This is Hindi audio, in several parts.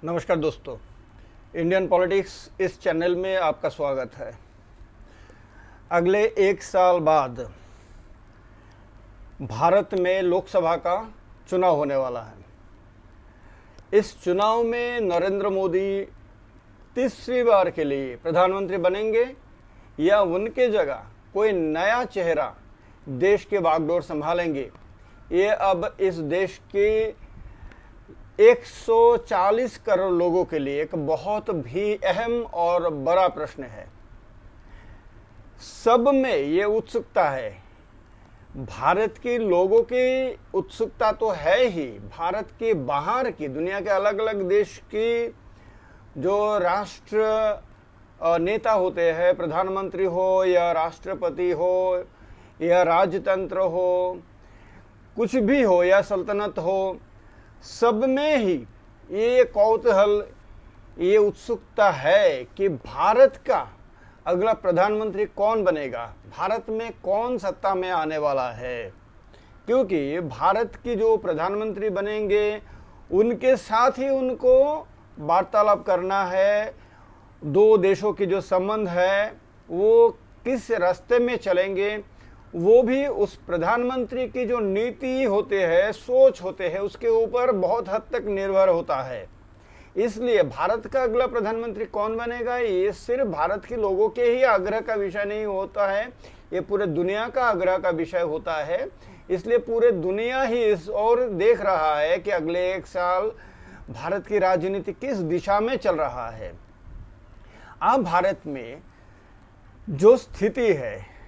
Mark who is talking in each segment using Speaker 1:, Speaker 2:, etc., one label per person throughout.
Speaker 1: नमस्कार दोस्तों, इंडियन पॉलिटिक्स इस चैनल में आपका स्वागत है। अगले एक साल बाद भारत में लोकसभा का चुनाव होने वाला है। इस चुनाव में नरेंद्र मोदी तीसरी बार के लिए प्रधानमंत्री बनेंगे या उनके जगह कोई नया चेहरा देश के बागडोर संभालेंगे, ये अब इस देश के 140 करोड़ लोगों के लिए एक बहुत भी अहम और बड़ा प्रश्न है। सब में ये उत्सुकता है। भारत के लोगों की उत्सुकता तो है ही, भारत के बाहर की दुनिया के अलग अलग देश की जो राष्ट्र नेता होते हैं, प्रधानमंत्री हो या राष्ट्रपति हो या राजतंत्र हो, कुछ भी हो या सल्तनत हो, सब में ही ये कौतूहल, ये उत्सुकता है कि भारत का अगला प्रधानमंत्री कौन बनेगा, भारत में कौन सत्ता में आने वाला है। क्योंकि भारत की जो प्रधानमंत्री बनेंगे उनके साथ ही उनको वार्तालाप करना है। दो देशों के जो संबंध है वो किस रास्ते में चलेंगे, वो भी उस प्रधानमंत्री की जो नीति होते हैं, सोच होते हैं, उसके ऊपर बहुत हद तक निर्भर होता है। इसलिए भारत का अगला प्रधानमंत्री कौन बनेगा ये सिर्फ भारत के लोगों के ही आग्रह का विषय नहीं होता है, ये पूरे दुनिया का आग्रह का विषय होता है। इसलिए पूरे दुनिया ही इस ओर देख रहा है कि अगले एक साल भारत की राजनीति किस दिशा में चल रहा है। अब भारत में जो स्थिति है,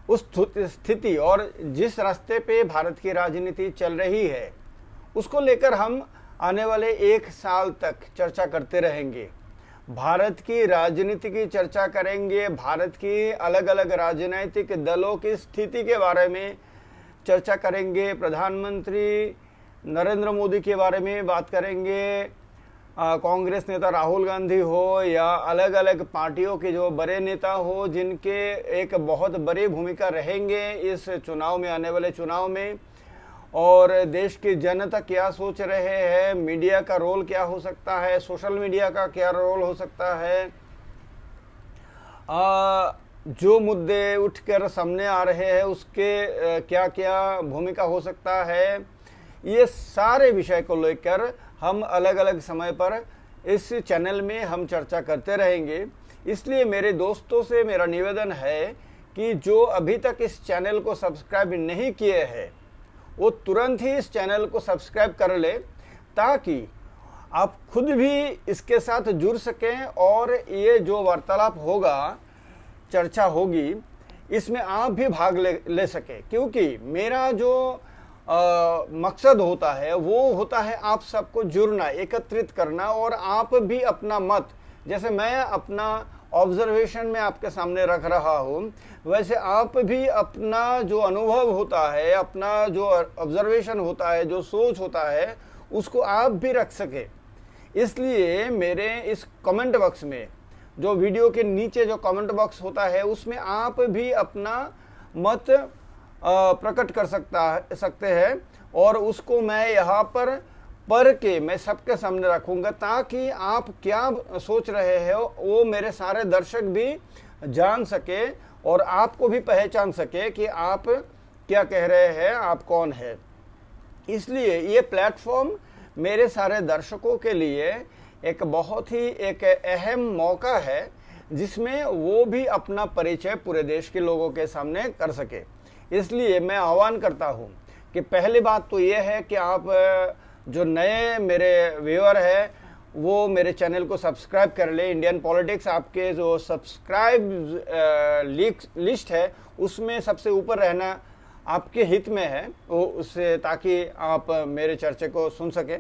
Speaker 1: उस स्थिति और जिस रास्ते पे भारत की राजनीति चल रही है, उसको लेकर हम आने वाले एक साल तक चर्चा करते रहेंगे। भारत की राजनीति की चर्चा करेंगे, भारत की अलग अलग राजनीतिक दलों की स्थिति के बारे में चर्चा करेंगे, प्रधानमंत्री नरेंद्र मोदी के बारे में बात करेंगे, कांग्रेस नेता राहुल गांधी हो या अलग अलग पार्टियों के जो बड़े नेता हो, जिनके एक बहुत बड़ी भूमिका रहेंगे इस चुनाव में, आने वाले चुनाव में। और देश की जनता क्या सोच रहे हैं, मीडिया का रोल क्या हो सकता है, सोशल मीडिया का क्या रोल हो सकता है, जो मुद्दे उठकर सामने आ रहे हैं उसके क्या क्या भूमिका हो सकता है, ये सारे विषय को लेकर हम अलग अलग समय पर इस चैनल में हम चर्चा करते रहेंगे। इसलिए मेरे दोस्तों से मेरा निवेदन है कि जो अभी तक इस चैनल को सब्सक्राइब नहीं किए हैं वो तुरंत ही इस चैनल को सब्सक्राइब कर ले, ताकि आप खुद भी इसके साथ जुड़ सकें और ये जो वार्तालाप होगा, चर्चा होगी, इसमें आप भी भाग ले सकें। क्योंकि मेरा जो मकसद होता है वो होता है आप सबको जुड़ना, एकत्रित करना, और आप भी अपना मत, जैसे मैं अपना ऑब्जर्वेशन में आपके सामने रख रहा हूँ, वैसे आप भी अपना जो अनुभव होता है, अपना जो ऑब्जर्वेशन होता है, जो सोच होता है, उसको आप भी रख सके। इसलिए मेरे इस कमेंट बॉक्स में, जो वीडियो के नीचे जो कमेंट बॉक्स होता है, उसमें आप भी अपना मत प्रकट कर सकते हैं और उसको मैं यहाँ पर पढ़ के मैं सबके सामने रखूँगा, ताकि आप क्या सोच रहे हैं वो मेरे सारे दर्शक भी जान सके और आपको भी पहचान सके कि आप क्या कह रहे हैं, आप कौन है। इसलिए ये प्लेटफॉर्म मेरे सारे दर्शकों के लिए एक बहुत ही एक अहम मौका है, जिसमें वो भी अपना परिचय पूरे देश के लोगों के सामने कर सके। इसलिए मैं आह्वान करता हूँ कि पहली बात तो ये है कि आप जो नए मेरे व्यूअर हैं वो मेरे चैनल को सब्सक्राइब कर ले। इंडियन पॉलिटिक्स आपके जो सब्सक्राइब लिस्ट है उसमें सबसे ऊपर रहना आपके हित में है, वो उससे, ताकि आप मेरे चर्चे को सुन सकें।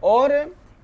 Speaker 1: और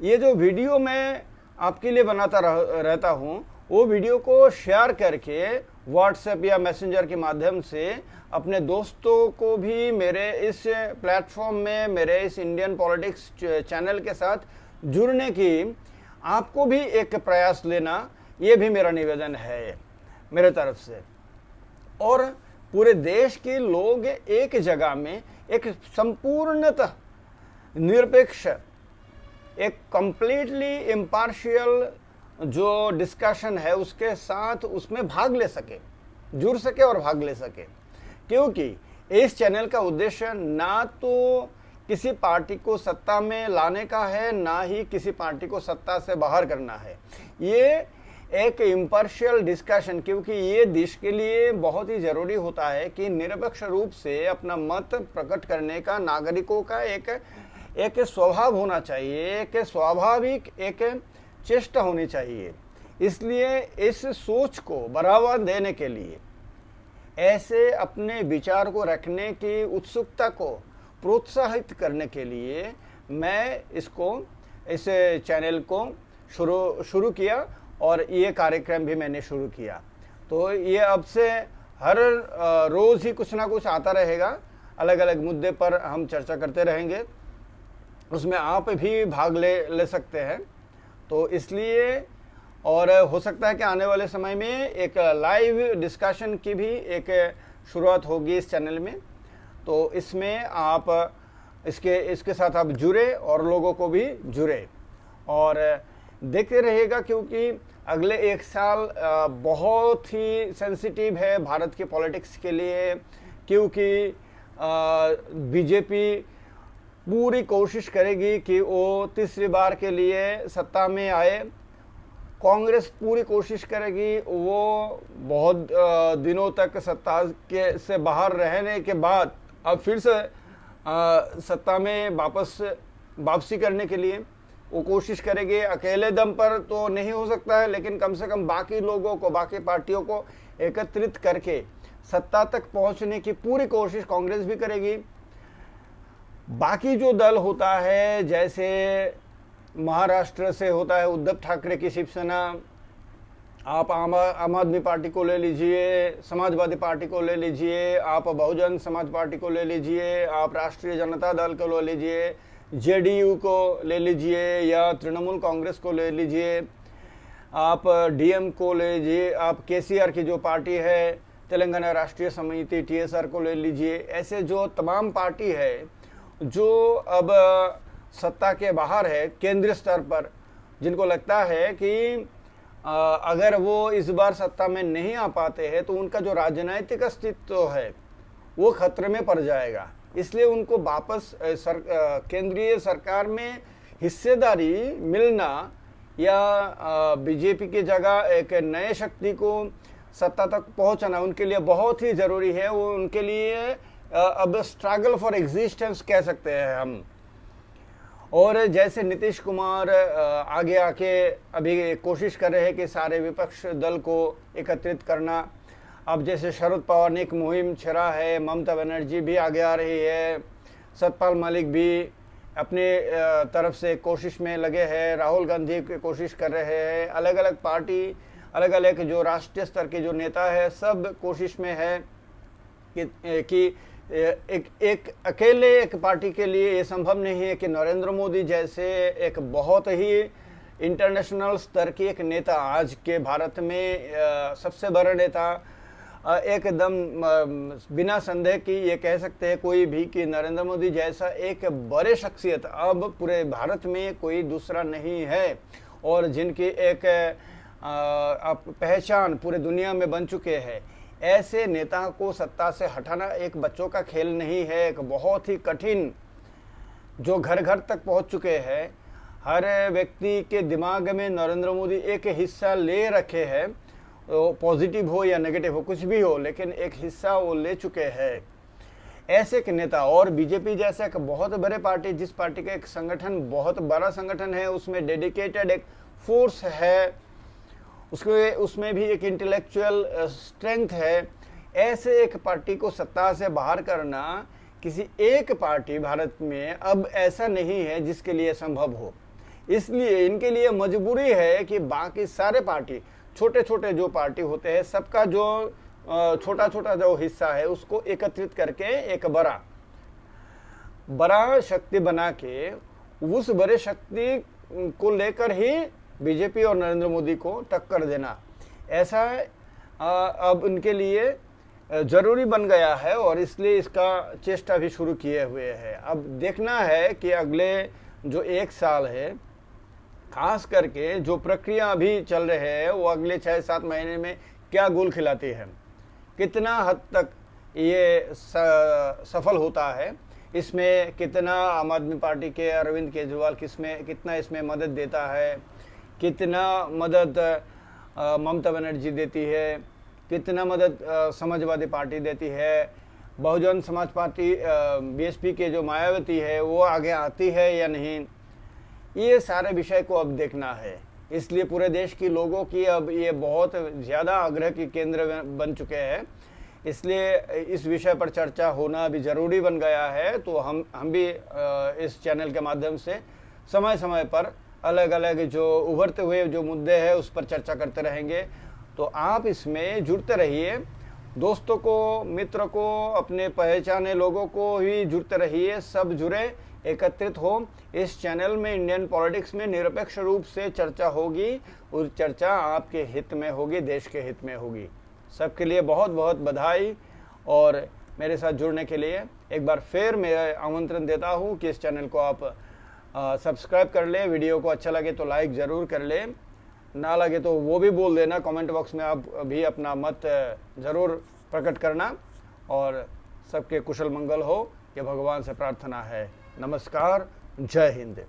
Speaker 1: ये जो वीडियो मैं आपके लिए बनाता रहता हूँ, वो वीडियो को शेयर करके व्हाट्सएप या मैसेंजर के माध्यम से अपने दोस्तों को भी मेरे इस प्लेटफॉर्म में, मेरे इस इंडियन पॉलिटिक्स चैनल के साथ जुड़ने की आपको भी एक प्रयास लेना, ये भी मेरा निवेदन है मेरे तरफ से। और पूरे देश के लोग एक जगह में एक संपूर्णतः निरपेक्ष एक कंप्लीटली इम्पार्शियल जो डिस्कशन है उसके साथ उसमें भाग ले सके, जुड़ सके और भाग ले सके। क्योंकि इस चैनल का उद्देश्य ना तो किसी पार्टी को सत्ता में लाने का है, ना ही किसी पार्टी को सत्ता से बाहर करना है। ये एक इम्पार्शियल डिस्कशन, क्योंकि ये देश के लिए बहुत ही जरूरी होता है कि निरपेक्ष रूप से अपना मत प्रकट करने का नागरिकों का एक स्वभाव होना चाहिए, एक स्वाभाविक एक चेष्टा होनी चाहिए। इसलिए इस सोच को बढ़ावा देने के लिए, ऐसे अपने विचार को रखने की उत्सुकता को प्रोत्साहित करने के लिए मैं इस चैनल को शुरू किया और ये कार्यक्रम भी मैंने शुरू किया। तो ये अब से हर रोज़ ही कुछ ना कुछ आता रहेगा, अलग अलग मुद्दे पर हम चर्चा करते रहेंगे, उसमें आप भी भाग ले सकते हैं। तो इसलिए, और हो सकता है कि आने वाले समय में एक लाइव डिस्कशन की भी एक शुरुआत होगी इस चैनल में। तो इसमें आप इसके साथ आप जुड़े और लोगों को भी जुड़े और देखते रहिएगा, क्योंकि अगले एक साल बहुत ही सेंसिटिव है भारत के पॉलिटिक्स के लिए। क्योंकि बीजेपी पूरी कोशिश करेगी कि वो तीसरी बार के लिए सत्ता में आए, कांग्रेस पूरी कोशिश करेगी वो बहुत दिनों तक सत्ता से बाहर रहने के बाद अब फिर से सत्ता में वापसी करने के लिए वो कोशिश करेगी। अकेले दम पर तो नहीं हो सकता है, लेकिन कम से कम बाकी लोगों को, बाकी पार्टियों को एकत्रित करके सत्ता तक पहुंचने की पूरी कोशिश कांग्रेस भी करेगी। बाकी जो दल होता है, जैसे महाराष्ट्र से होता है उद्धव ठाकरे की शिवसेना, आप आम आदमी पार्टी को ले लीजिए, समाजवादी पार्टी को ले लीजिए, आप बहुजन समाज पार्टी को ले लीजिए, आप राष्ट्रीय जनता दल को ले लीजिए, जेडीयू को ले लीजिए या तृणमूल कांग्रेस को ले लीजिए, आप डीएम को ले लीजिए, आप केसीआर की जो पार्टी है तेलंगाना राष्ट्रीय समिति टीएसआर को ले लीजिए। ऐसे जो तमाम पार्टी है जो अब सत्ता के बाहर है केंद्रीय स्तर पर, जिनको लगता है कि अगर वो इस बार सत्ता में नहीं आ पाते हैं तो उनका जो राजनीतिक अस्तित्व है वो खतरे में पड़ जाएगा, इसलिए उनको वापस केंद्रीय सरकार में हिस्सेदारी मिलना या बीजेपी की जगह एक नए शक्ति को सत्ता तक पहुंचाना उनके लिए बहुत ही ज़रूरी है। वो उनके लिए अब स्ट्रगल फॉर एग्जिस्टेंस कह सकते हैं हम। और जैसे नीतीश कुमार आगे आके अभी कोशिश कर रहे हैं कि सारे विपक्ष दल को एकत्रित करना। अब जैसे शरद पवार ने एक मुहिम छेड़ा है, ममता बनर्जी भी आगे आ रही है, सतपाल मलिक भी अपने तरफ से कोशिश में लगे हैं, राहुल गांधी की कोशिश कर रहे हैं, अलग अलग पार्टी, अलग अलग जो राष्ट्रीय स्तर के जो नेता है सब कोशिश में है कि एक अकेले एक पार्टी के लिए ये संभव नहीं है कि नरेंद्र मोदी जैसे एक बहुत ही इंटरनेशनल स्तर की एक नेता, आज के भारत में सबसे बड़ा नेता, एकदम बिना संदेह कि ये कह सकते हैं कोई भी कि नरेंद्र मोदी जैसा एक बड़े शख्सियत अब पूरे भारत में कोई दूसरा नहीं है और जिनकी एक पहचान पूरे दुनिया में बन चुके हैं। ऐसे नेता को सत्ता से हटाना एक बच्चों का खेल नहीं है, एक बहुत ही कठिन, जो घर घर तक पहुंच चुके हैं। हर व्यक्ति के दिमाग में नरेंद्र मोदी एक हिस्सा ले रखे हैं, पॉजिटिव हो या नेगेटिव हो, कुछ भी हो, लेकिन एक हिस्सा वो ले चुके हैं। ऐसे एक नेता और बीजेपी जैसे एक बहुत बड़े पार्टी, जिस पार्टी का एक संगठन बहुत बड़ा संगठन है, उसमें डेडिकेटेड एक फोर्स है, उसमें भी एक इंटेलेक्चुअल स्ट्रेंथ है। ऐसे एक पार्टी को सत्ता से बाहर करना किसी एक पार्टी भारत में अब ऐसा नहीं है जिसके लिए संभव हो। इसलिए इनके लिए मजबूरी है कि बाकी सारे पार्टी, छोटे छोटे जो पार्टी होते हैं, सबका जो छोटा छोटा जो हिस्सा है उसको एकत्रित करके एक बड़ा शक्ति बना के उस बड़े शक्ति को लेकर ही बीजेपी और नरेंद्र मोदी को टक्कर देना, ऐसा अब उनके लिए जरूरी बन गया है और इसलिए इसका चेष्टा भी शुरू किए हुए हैं। अब देखना है कि अगले जो एक साल है खास करके जो प्रक्रिया अभी चल रहे हैं वो अगले 6-7 महीने में क्या गुल खिलाती है, कितना हद तक ये सफल होता है, इसमें कितना आम आदमी पार्टी के अरविंद केजरीवाल कितना इसमें मदद देता है, कितना मदद ममता बनर्जी देती है, कितना मदद समाजवादी पार्टी देती है, बहुजन समाज पार्टी बीएसपी के जो मायावती है वो आगे आती है या नहीं, ये सारे विषय को अब देखना है। इसलिए पूरे देश के लोगों की अब ये बहुत ज़्यादा आग्रह की केंद्र बन चुके हैं, इसलिए इस विषय पर चर्चा होना भी ज़रूरी बन गया है। तो हम भी इस चैनल के माध्यम से समय समय पर अलग अलग जो उभरते हुए जो मुद्दे हैं उस पर चर्चा करते रहेंगे। तो आप इसमें जुड़ते रहिए, दोस्तों को, मित्र को, अपने पहचाने लोगों को भी जुड़ते रहिए, सब जुड़े, एकत्रित हो। इस चैनल में इंडियन पॉलिटिक्स में निरपेक्ष रूप से चर्चा होगी और चर्चा आपके हित में होगी, देश के हित में होगी। सबके लिए बहुत बहुत बधाई और मेरे साथ जुड़ने के लिए एक बार फिर मैं आमंत्रण देता हूं कि इस चैनल को आप सब्सक्राइब कर ले, वीडियो को अच्छा लगे तो लाइक ज़रूर कर ले, ना लगे तो वो भी बोल देना, कमेंट बॉक्स में आप भी अपना मत ज़रूर प्रकट करना। और सबके कुशल मंगल हो, ये भगवान से प्रार्थना है। नमस्कार, जय हिंद।